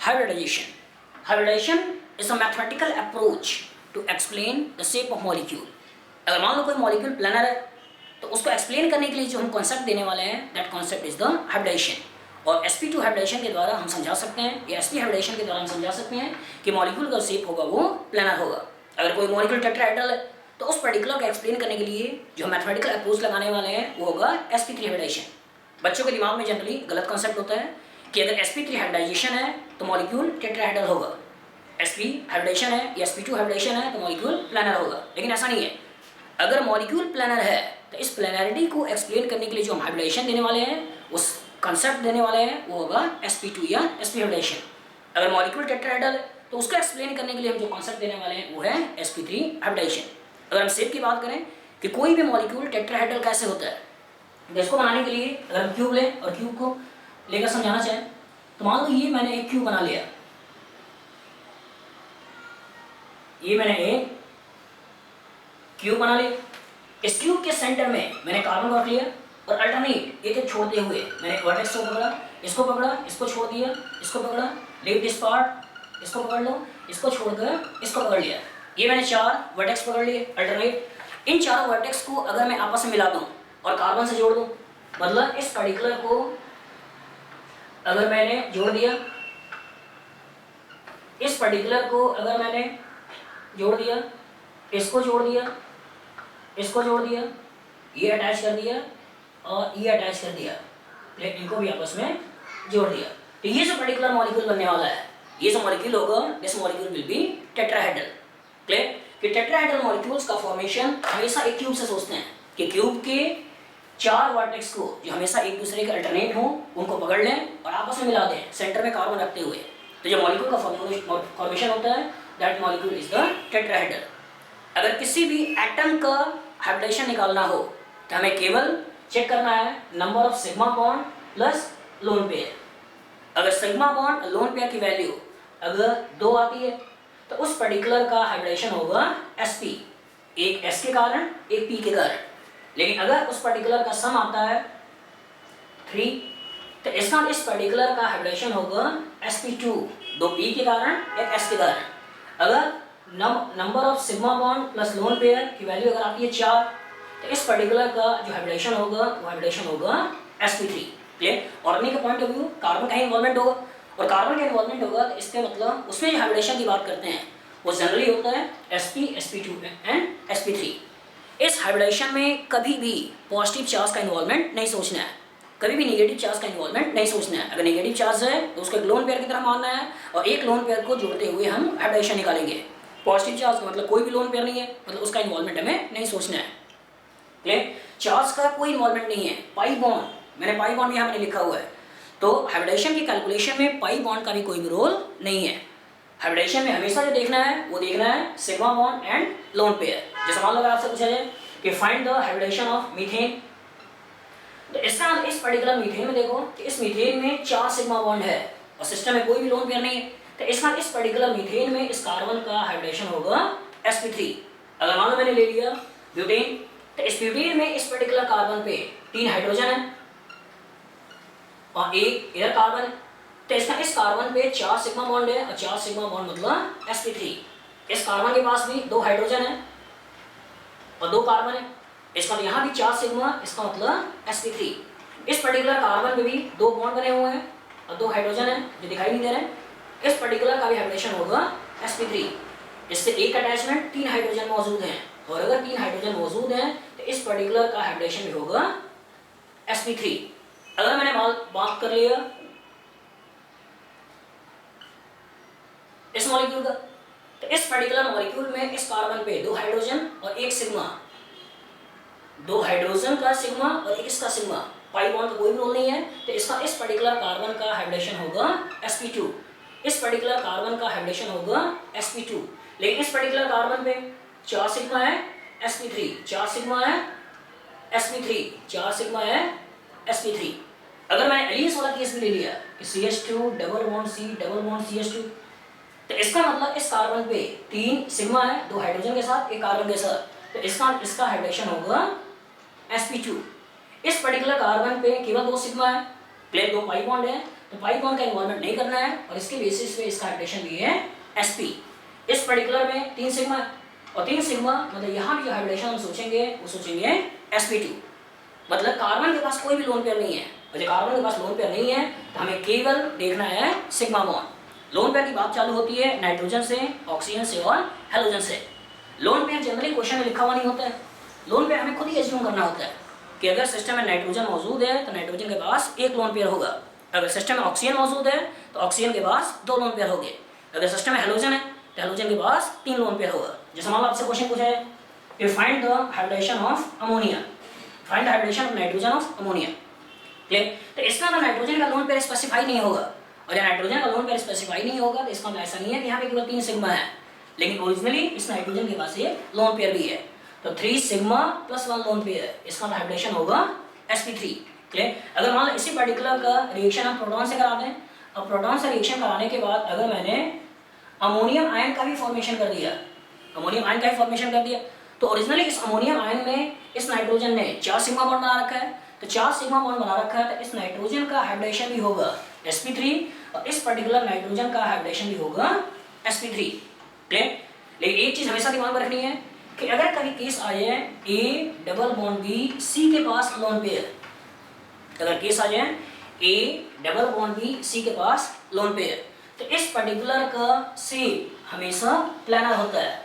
hybridization. Hybridization is a mathematical approach to explain the shape of molecule. अगर मान लो कोई molecule planar है तो उसको एक्सप्लेन करने के लिए जो हम कॉन्सेप्ट देने वाले हैं that concept is the hybridization. और sp2 हाइब्रिडाइजेशन के द्वारा हम समझा सकते हैं या sp हाइब्रिडाइजेशन के द्वारा हम समझा सकते हैं कि मॉलिक्यूल का शेप होगा वो प्लानर होगा. अगर कोई मॉलिक्यूल टेट्राहेड्रल है तो उस पर्टिकुलर को एक्सप्लेन करने के लिए जो मैथमेटिकल अप्रोच लगाने वाले हैं वो होगा sp3 हाइब्रिडाइजेशन. बच्चों के दिमाग में जनरली गलत कॉन्सेप्ट होता है कि अगर sp3 हाइब्रिडाइजेशन है तो मॉलिक्यूल टेट्राहेड्रल होगा, sp हाइब्रिडाइजेशन है या sp2 हाइब्रिडाइजेशन है तो मॉलिक्यूल प्लानर होगा. लेकिन ऐसा नहीं है. अगर मॉलिक्यूल प्लानर है तो इस प्लानरिटी को एक्सप्लेन करने के लिए जो हम हाइब्रिडाइजेशन देने वाले हैं, उस कॉन्सेप्ट देने वाले हैं वो होगा sp2 या sp हाइब्रिडाइजेशन. अगर मॉलिक्यूल टेट्राहेड्रल है तो उसको एक्सप्लेन करने के लिए हम जो कॉन्सेप्ट देने वाले हैं वो है sp3 हाइब्रिडाइजेशन. अगर हम शेप की बात करें कि कोई भी मॉलिक्यूल टेट्राहेड्रल कैसे होता है, तो इसको बनाने के लिए अगर हम क्यूब लें और क्यूब को लेकर समझाना चाहें तो मान लो ये मैंने एक क्यूब बना लिया, ये मैंने एक क्यूब बना लिया. इस क्यूब के सेंटर में मैंने कार्बन रख लिया और अल्टरनेट एक एक छोड़ते हुए मैंने वर्टेक्स को पकड़ा, इसको छोड़ दिया, इसको पकड़ा, लीव दिस पार्ट, इसको पकड़ लो, इसको छोड़कर इसको पकड़ लिया. ये मैंने 4 वर्टेक्स पकड़ लिए अल्टरनेट. इन चारों वर्टेक्स को अगर मैं आपस में मिला दूं और कार्बन से जोड़ दूं, मतलब इस पर्टिकुलर को अगर मैंने जोड़ दिया, इस पर्टिकुलर को अगर मैंने जोड़ दिया, इसको जोड़ दिया, इसको जोड़ दिया, ये अटैच कर दिया और ये अटैच कर दिया, लेकिन इनको भी आपस में जोड़ दिया, तो ये जो पर्टिकुलर मॉलिक्यूल बनने वाला है, ये जो मॉलिक्यूल होगा, this molecule will be tetrahedral. Clear कि टेट्राहेड्रल मॉलिक्यूल्स का फॉर्मेशन हमेशा एक क्यूब से सोचते हैं कि क्यूब के 4 वर्टेक्स को जो हमेशा एक दूसरे के अल्टरनेट हो उनको पकड़ लें और आपस में मिला दें सेंटर में कार्बन रखते हुए. तो जो मॉलिक्यूल का फॉर्मेशन होता है that molecule is the tetrahedral. अगर किसी भी एटम का हाइब्रिडाइजेशन निकालना हो तो हमें केवल चेक करना है number of sigma bond plus lone pair. अगर सिग्मा बॉन्ड और लोन पेयर की वैल्यू अगर 2 आती है तो उस पर्टिकुलर का हाइब्रिडाइजेशन होगा sp, एक s के कारण एक p के कारण. लेकिन अगर उस पर्टिकुलर का सम आता है 3 तो इसका इस पर्टिकुलर का हाइब्रिडाइजेशन होगा sp2, 2 p के कारण एक s के कारण. अगर number of sigma bond plus lone pair की वैल्यू अगर आती है 4 तो इस पर्टिकुलर का जो हाइब्रिडाइजेशन होगा वो हाइब्रिडाइजेशन होगा sp3. क्लियर. ऑर्गेनिक का पॉइंट ऑफ व्यू कार्बन का ही इन्वॉल्वमेंट होगा और कार्बन का इन्वॉल्वमेंट होगा तो इसके मतलब उसमें जो हाइब्रिडेशन की बात करते हैं वो जनरली होता है sp, sp2 एंड sp3. इस हाइब्रिडेशन में कभी भी पॉजिटिव चार्ज का इन्वॉल्वमेंट नहीं सोचना है, कभी भी नेगेटिव चार्ज का इन्वॉल्वमेंट नहीं सोचना है. अगर नेगेटिव चार्ज है तो उसको एक लोन पेयर की तरह मानना है और एक लोन पेयर को जोड़ते हुए हम हाइब्रिडेशन निकालेंगे. पॉजिटिव चार्ज का मतलब कोई भी लोन पेयर नहीं है, मतलब उसका इन्वॉल्वमेंट हमें नहीं सोचना है. क्लियर. चार्ज का कोई इन्वॉल्वमेंट नहीं है. पाई बॉन्ड, मैंने पाई बॉन्ड यहाँ मैंने लिखा हुआ है, तो हाइब्रिडेशन की कैलकुलेशन में पाई बॉन्ड का भी कोई भी रोल नहीं है. हाइब्रिडेशन में हमेशा जो देखना है वो देखना है sigma bond and lone pair. जैसे मान लो अगर आपसे पूछा जाए कि find the hybridization of methane, तो इसका इस पर्टिकुलर मीथेन में देखो कि इस मीथेन में 4 सिग्मा बॉन्ड है और सिस्टम में कोई भी लोन पेयर नहीं है, तो इसका इस पर्टिकुलर मीथेन में इस कार्बन का हाइब्रिडेशन होगा sp3. अगर मान लो मैंने ले लिया ब्यूटेन, तो इस ब्यूटेन में इस पर्टिकुलर कार्बन पे 3 हाइड्रोजन है और एक इधर कार्बन है, तो इसका इस कार्बन पे 4 सिग्मा बॉन्ड है और 4 सिग्मा बॉन्ड मतलब sp3. इस कार्बन के पास भी 2 हाइड्रोजन है और 2 कार्बन है, इसका तो यहाँ भी 4 सिग्मा, इसका मतलब sp3. इस पर्टिकुलर कार्बन पे भी 2 बॉन्ड बने हुए हैं और 2 हाइड्रोजन है जो दिखाई नहीं दे रहे हैं. इस पर्टिकुलर का भी हाइब्रिडेशन होगा sp3. इससे एक अटैचमेंट 3 हाइड्रोजन मौजूद हैं और अगर 3 हाइड्रोजन मौजूद हैं तो इस पर्टिकुलर का हाइब्रिडेशन भी होगा sp3. अगर मैंने बात कर लिया इस मॉलिक्यूल का, तो इस पर्टिकुलर मॉलिक्यूल में इस कार्बन पे 2 हाइड्रोजन और 1 सिग्मा, 2 हाइड्रोजन का सिग्मा और एक इसका सिग्मा, पाई बॉन्ड का कोई भी रोल नहीं है, तो इसका इस पर्टिकुलर कार्बन का हाइब्रिडेशन होगा sp2. इस पर्टिकुलर कार्बन का हाइब्रिडेशन होगा sp2. लेकिन इस पर्टिकुलर कार्बन पे 4 सिग्मा है sp3, 4 सिग्मा है sp3, 4 सिग्मा है sp3. अगर मैंने एलियस वाला केस भी ले लिया कि CH2 double bond C double bond CH2, तो इसका मतलब इस कार्बन पे 3 सिग्मा है 2 हाइड्रोजन के साथ एक कार्बन के साथ, तो इसका हाइब्रिडेशन होगा sp2. इस पर्टिकुलर कार्बन पे केवल 2 सिग्मा है, प्लेन 2 पाई बॉन्ड है, तो पाई बॉन्ड का इन्वॉल्वमेंट नहीं करना है और इसके बेसिस पे इसका हाइब्रिडेशन भी है sp। इस पर्टिकुलर में 3 सिग्मा और 3 सिग्मा मतलब यहाँ भी जो हाइब्रिडेशन हम सोचेंगे वो सोचेंगे sp2। मतलब कार्बन के पास कोई भी लोन पेयर नहीं है और जब कार्बन के पास लोन पेयर नहीं है तो हमें केवल देखना है सिग्मा बॉन्ड। लोन पेयर की बात चालू होती है नाइट्रोजन से, ऑक्सीजन से और हेलोजन से। लोन पेयर जनरली क्वेश्चन में लिखा हुआ नहीं होता है। लोन पेयर हमें खुद ही एज्यूम करना होता है कि अगर सिस्टम में नाइट्रोजन मौजूद है तो नाइट्रोजन के पास एक लोन पेयर होगा। अगर सिस्टम में ऑक्सीजन मौजूद है तो ऑक्सीजन के पास 2 लोन पेयर होंगे। अगर सिस्टम में हेलोजन है तो हेलोजन के पास 3 लोन पेयर होगा। जैसे मान लो आपसे क्वेश्चन पूछा है कि find the hybridization of ammonia, find the hybridization of nitrogen of ammonia. Clear? तो इसका मतलब नाइट्रोजन का लोन पेयर स्पेसिफाई नहीं होगा और जब नाइट्रोजन का लोन पेयर स्पेसिफाई नहीं होगा तो इसका मतलब ऐसा नहीं है कि यहाँ पे केवल 3 सिग्मा है, लेकिन ओरिजिनली इस नाइट्रोजन के पास एक लोन पेयर भी है। तो 3 सिग्मा प्लस 1 लोन पेयर, इसका हाइब्रिडेशन होगा sp3। क्लियर? अगर मान लो इसी पर्टिकुलर का रिएक्शन हम प्रोटॉन से करा दें और प्रोटॉन से रिएक्शन कराने के बाद अगर मैंने अमोनियम आयन का भी फॉर्मेशन कर दिया, अमोनियम आयन का भी फॉर्मेशन कर दिया, तो ओरिजिनली इस अमोनियम आयन में इस नाइट्रोजन ने 4 सिग्मा बॉन्ड बना रखा है। तो 4 सिग्मा बॉन्ड बना रखा है तो इस नाइट्रोजन का हाइब्रिडेशन भी होगा sp3 और इस पर्टिकुलर नाइट्रोजन का हाइब्रिडेशन भी होगा sp3। क्लियर? लेकिन एक चीज हमेशा दिमाग में रखनी है कि अगर कभी केस आ जाए A double bond B C के पास लोन पेयर, अगर केस आ जाए A double bond B C के पास लोन पेयर, तो इस पर्टिकुलर का शेप हमेशा प्लानर होता है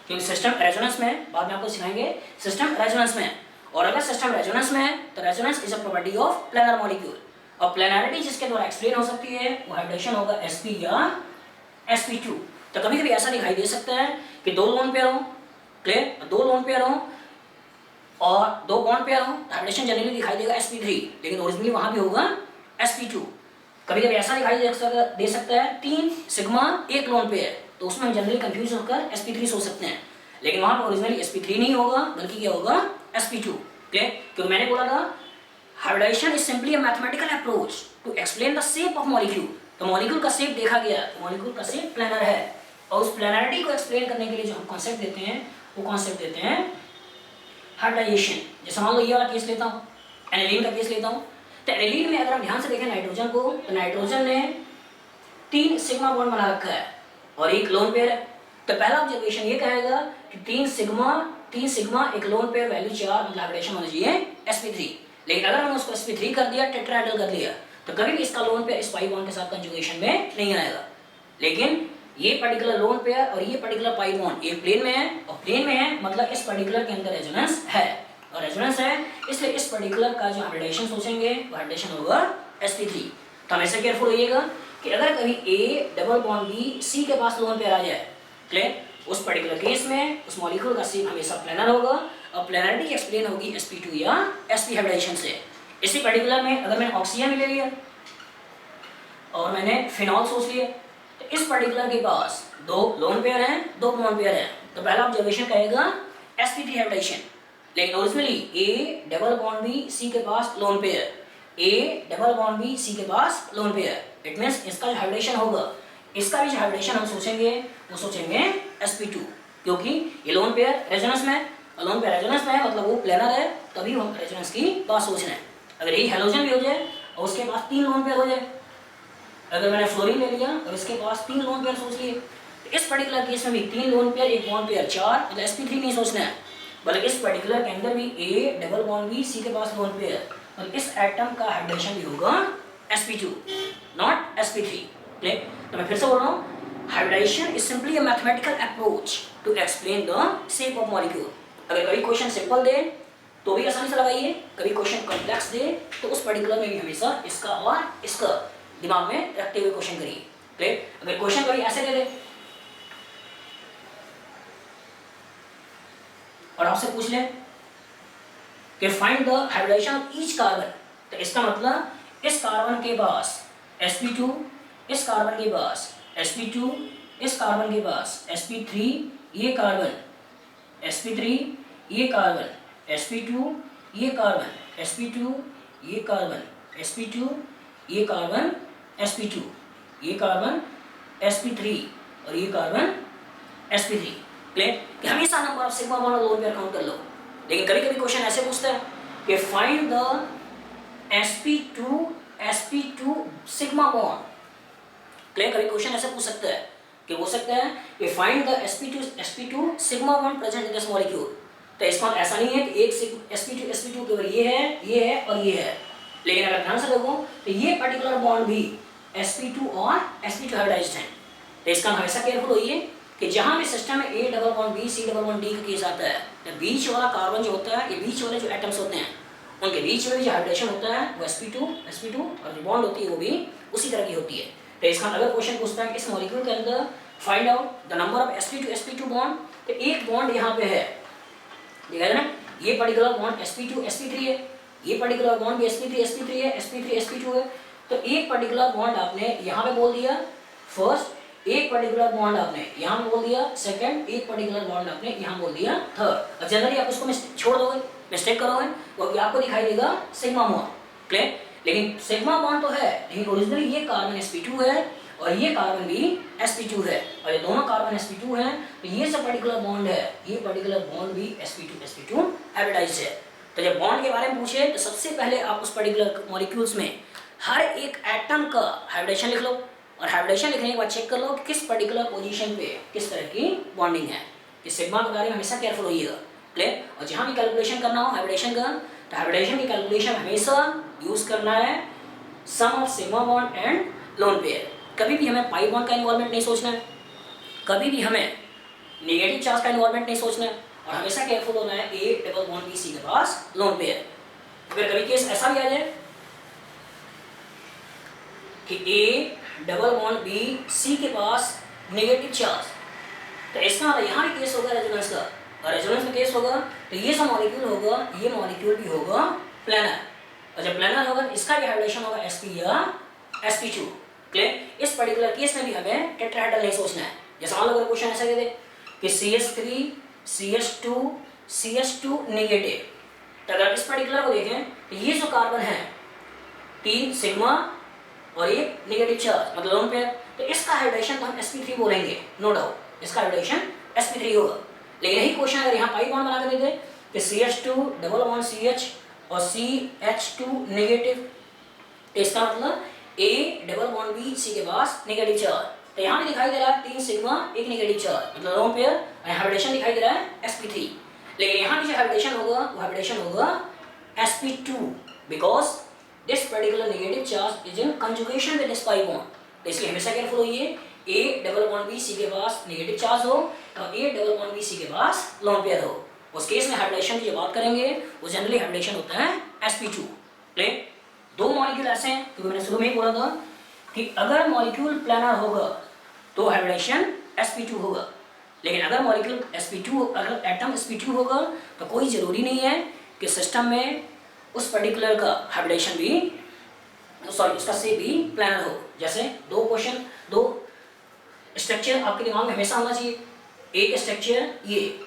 क्योंकि सिस्टम रेजोनेंस में, बाद में आपको सिखाएंगे सिस्टम रेजोनेंस में। और अगर सिस्टम रेजोनेंस में है तो resonance is a property of planar molecule और प्लानरिटी जिसके द्वारा एक्सप्लेन हो सकती है वो हाइब्रिडेशन होगा sp या sp2। तो कभी कभी ऐसा दिखाई दे सकता है कि 2 लोन पेयर हो, क्लियर, 2 लोन पेयर हो और 2 बॉन्ड पेयर हो, हाइब्रिडेशन जनरली दिखाई देगा sp3, लेकिन ओरिजिनली वहां भी होगा sp2। कभी कभी ऐसा दिखाई दे सकता है 3 सिग्मा 1 लोन पेयर, तो उसमें हम जनरली कंफ्यूज होकर sp3 सोच सकते हैं, लेकिन वहां पर ओरिजिनली sp3 नहीं होगा बल्कि क्या होगा sp2। क्लियर? क्योंकि मैंने बोला था hybridization is simply a mathematical approach to explain the shape of molecule. तो मॉलिक्यूल का शेप देखा गया, मॉलिक्यूल का शेप प्लानर है और उस प्लानरिटी को एक्सप्लेन करने के लिए जो हम कॉन्सेप्ट देते हैं वो कॉन्सेप्ट देते हैं हाइब्रिडाइजेशन। जैसे मान लो ये वाला केस लेता हूँ, एनिलीन का केस लेता हूँ। तो एनिलीन में अगर हम ध्यान से देखें नाइट्रोजन को, तो नाइट्रोजन ने 3 सिग्मा बॉन्ड बना रखा है और एक लोन पेयर है। तो पहला ऑब्जर्वेशन ये कहेगा कि 3 सिग्मा एक लोन पेयर वैल्यू 4 मतलब हाइब्रिडेशन होना चाहिए sp3। लेकिन अगर हमने उसको sp3 कर दिया, टेट्राहेड्रल कर लिया, तो कभी भी इसका लोन पेयर इस पाई बॉन्ड के साथ कंजुगेशन में नहीं आएगा। लेकिन ये पर्टिकुलर लोन पेयर और ये पर्टिकुलर पाई बॉन्ड एक प्लेन में है और प्लेन में है मतलब इस पर्टिकुलर के अंदर रेजोनेंस है और रेजोनेंस है इसलिए इस पर्टिकुलर का जो हाइब्रिडेशन सोचेंगे वो हाइब्रिडेशन होगा sp3। तो हमेशा केयरफुल होइएगा कि अगर कभी A double bond B C के पास लोन पेयर आ जाए, क्लियर, उस पर्टिकुलर केस में उस मॉलिक्यूल का शेप हमेशा प्लानर होगा और प्लानरिटी एक्सप्लेन होगी sp2 या sp हाइब्रिडेशन से। इसी पर्टिकुलर में अगर मैंने ऑक्सीजन ले लिया और मैंने फिनॉल सोच लिया, तो इस पर्टिकुलर के पास 2 लोन पेयर हैं, 2 बॉन्ड पेयर हैं, तो पहला ऑब्जर्वेशन कहेगा sp3 हाइब्रिडेशन। लेकिन originally A double bond B C के पास lone pair, A double bond B C के पास लोन पेयर, इट मींस इसका जो हाइब्रिडेशन होगा, इसका भी जो हाइब्रिडेशन हम सोचेंगे वो सोचेंगे sp2 क्योंकि ये लोन पेयर रेजोनेंस में और लोन पेयर रेजोनेंस में है मतलब वो प्लानर है, तभी हम रेजोनेंस की बात सोच रहे हैं। अगर यही हेलोजन भी हो जाए और उसके पास 3 लोन पेयर हो जाए, अगर मैंने फ्लोरीन ले लिया और इसके पास 3 लोन पेयर सोच लिए, तो इस पर्टिकुलर केस में भी 3 लोन पेयर एक बॉन्ड पेयर 4 मतलब sp3 नहीं सोचना है, बल्कि इस पर्टिकुलर के अंदर भी A double bond B C के पास लोन पेयर मतलब इस एटम का हाइब्रिडेशन भी होगा sp2 नॉट sp3। क्लियर? तो मैं फिर से बोल रहा हूँ hybridization is simply a mathematical approach to explain the shape of molecule. अगर कभी क्वेश्चन सिंपल दे तो भी आसानी से लगाइए, कभी क्वेश्चन कॉम्प्लेक्स दे तो उस पर्टिकुलर में भी हमेशा इसका और इसका दिमाग में रखते हुए क्वेश्चन करिए। क्लियर? अगर क्वेश्चन कभी ऐसे दे दे और आपसे पूछ ले कि find the hybridization of each carbon, तो इसका मतलब इस कार्बन के पास sp2, इस कार्बन के पास sp2, इस कार्बन के पास sp3, ये कार्बन sp3, ये कार्बन sp2, ये कार्बन sp2, ये कार्बन sp2, ये कार्बन sp2, ये कार्बन sp3 और ये कार्बन sp3। क्लियर? कि हमेशा नंबर ऑफ सिग्मा बॉन्ड और लोन पेयर काउंट कर लो। लेकिन कभी कभी क्वेश्चन ऐसे पूछता है कि find the sp2 sp2 sigma bond. Clear? कभी क्वेश्चन ऐसे पूछ सकता है कि हो सकता है कि find the sp2 sigma bond present in this molecule. तो इसका ऐसा नहीं है कि एक sp2 केवल ये है और ये है, लेकिन अगर ध्यान से देखो तो ये पर्टिकुलर बॉन्ड भी sp2 और sp2 हाइब्रिडाइज्ड है। तो इसका हमेशा केयरफुल होइए कि जहां भी सिस्टम में A double bond B C double bond D का केस आता है, तो बीच वाला कार्बन जो होता है, ये बीच वाले जो एटम्स होते हैं उनके बीच में जो हाइब्रिडेशन होता है वो sp2 और जो बॉन्ड होती है वो भी उसी तरह की होती है। तो इसका अगर क्वेश्चन पूछता है कि इस मॉलिक्यूल के अंदर find out the number of sp2 bond, तो एक बॉन्ड यहाँ पे है, देखा है ना, ये पर्टिकुलर बॉन्ड sp2 sp3 है, ये पर्टिकुलर बॉन्ड भी sp3 है, sp3 sp2 है। तो एक पर्टिकुलर बॉन्ड आपने यहाँ पे बोल दिया फर्स्ट, एक पर्टिकुलर बॉन्ड आपने यहाँ बोल दिया सेकंड, एक पर्टिकुलर बॉन्ड आपने यहाँ बोल दिया थर्ड। और जनरली आप उसको छोड़ दोगे, मिस्टेक करोगे, वो आपको दिखाई देगा सिग्मा बॉन्ड। क्लियर? लेकिन सिग्मा बॉन्ड तो है, लेकिन ओरिजिनली ये कार्बन sp2 है और ये कार्बन भी sp2 है, और ये दोनों कार्बन sp2 हैं, तो ये सब पर्टिकुलर बॉन्ड है, ये पर्टिकुलर बॉन्ड भी sp2 हाइब्रिडाइज्ड है। तो जब बॉन्ड के बारे में पूछे तो सबसे पहले आप उस पर्टिकुलर मॉलिक्यूल्स में हर एक एटम का हाइब्रिडेशन लिख लो, और हाइब्रिडेशन लिखने के बाद चेक कर लो कि किस पर्टिकुलर पोजीशन पे किस तरह की बॉन्डिंग है। इस सिग्मा के बारे में हमेशा केयरफुल होइएगा। क्लियर? और जहाँ भी कैलकुलेशन करना हो हाइब्रिडेशन का, तो हाइब्रिडेशन की कैलकुलेशन हमेशा यूज करना है sum of sigma bond and lone pair. कभी भी हमें पाई बॉन्ड का इन्वॉल्वमेंट नहीं सोचना है, कभी भी हमें नेगेटिव चार्ज का इन्वॉल्वमेंट नहीं सोचना है, और हमेशा केयरफुल होना है A double bond B C के पास लोन पेयर। अगर कभी केस ऐसा भी आ जाए कि A double bond B C के पास नेगेटिव चार्ज, तो इसका यहाँ भी केस होगा रेजोनेंस का, और रेजोनेंस में केस होगा तो ये सब मॉलिक्यूल होगा, ये मॉलिक्यूल भी होगा प्लानर, और जब प्लानर होगा इसका भी हाइब्रिडेशन होगा sp या sp2। क्लियर? इस पर्टिकुलर केस में भी हमें टेट्राहेड्रल नहीं सोचना है। जैसे मान लो अगर क्वेश्चन ऐसा कहते कि CH3 CH2 नेगेटिव, तो अगर इस पर्टिकुलर को देखें तो ये जो कार्बन है 3 सिग्मा और एक नेगेटिव चार्ज मतलब लोन पेयर, तो इसका हाइब्रिडेशन तो हम sp3 बोलेंगे, नो डाउट, इसका हाइब्रिडेशन sp3 होगा। लेकिन यही क्वेश्चन अगर यहाँ पाई बॉन्ड बना कर देते कि CH2 डबल बॉन्ड CH और CH2 नेगेटिव, तो इसका मतलब A double bond B C के पास नेगेटिव चार्ज, तो यहाँ भी दिखाई दे रहा है 3 सिग्मा एक नेगेटिव चार्ज मतलब लोन पेयर, और हाइब्रिडेशन दिखाई दे रहा है sp3। लेकिन यहाँ भी जो हाइब्रिडेशन होगा वो हाइब्रिडेशन होगा sp2 because this particular negative charge is in conjugation with this pi bond. तो इसलिए हमेशा केयरफुल होइए, A double bond B C के पास नेगेटिव चार्ज हो और A double bond B C के पास लोन पेयर हो। उस केस में हाइब्रिडेशन की जो बात करेंगे वो जनरली हाइब्रिडेशन होता है sp2। प्लेन दो मॉलिक्यूल ऐसे हैं, क्योंकि मैंने शुरू में ही बोला था कि अगर मॉलिक्यूल प्लानर होगा तो हाइब्रिडेशन sp2 होगा, लेकिन अगर मॉलिक्यूल sp2 अगर एटम sp2 होगा तो कोई ज़रूरी नहीं है कि सिस्टम में उस पर्टिकुलर का हाइब्रिडेशन भी उसका से भी प्लानर हो। जैसे दो स्ट्रक्चर आपके दिमाग में हमेशा होना चाहिए। एक स्ट्रक्चर ये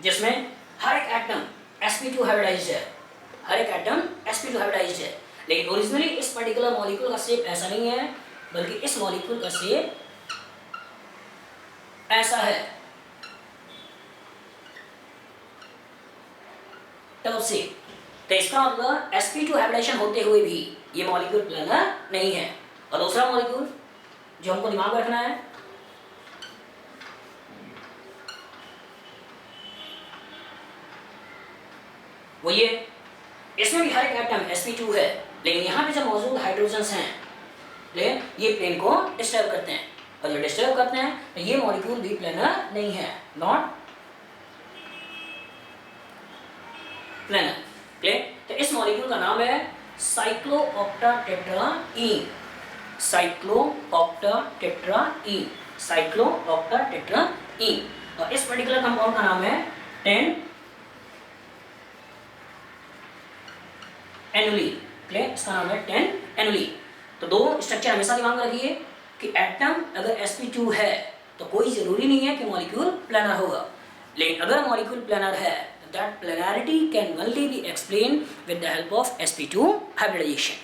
जिसमें हर एक एटम sp2 हाइब्रिडाइज्ड है, हर एक एटम sp2 हाइब्रिडाइज्ड है, लेकिन ओरिजिनली इस पर्टिकुलर मॉलिक्यूल का शेप ऐसा नहीं है, बल्कि इस मॉलिक्यूल का शेप ऐसा है, टर्ब शेप। तो इसका मतलब sp2 हाइब्रिडेशन होते हुए भी ये मॉलिक्यूल प्लानर नहीं है। और दूसरा मॉलिक्यूल जो हमको दिमाग में रखना है वो ये, इसमें भी हर एक एटम sp2 है, लेकिन यहाँ पे जो मौजूद हाइड्रोजन्स हैं ये प्लेन को डिस्टर्ब करते हैं, और जो डिस्टर्ब करते हैं तो ये मॉलिक्यूल भी प्लेनर नहीं है, नॉट प्लेनर। क्लियर? तो इस मॉलिक्यूल का नाम है साइक्लोऑक्टाटेट्राईन, साइक्लोऑक्टाटेट्राईन, साइक्लोऑक्टाटेट्राईन। और इस पर्टिकुलर कंपाउंड का नाम है 10 एनुली। क्लियर? इसका नाम है 10 एनुली। तो दो स्ट्रक्चर हमेशा दिमाग में रखिए कि एटम अगर sp2 है तो कोई जरूरी नहीं है कि मॉलिक्यूल प्लानर होगा, लेकिन अगर मॉलिक्यूल प्लानर है तो that planarity can only be explain with the help of sp2 hybridization।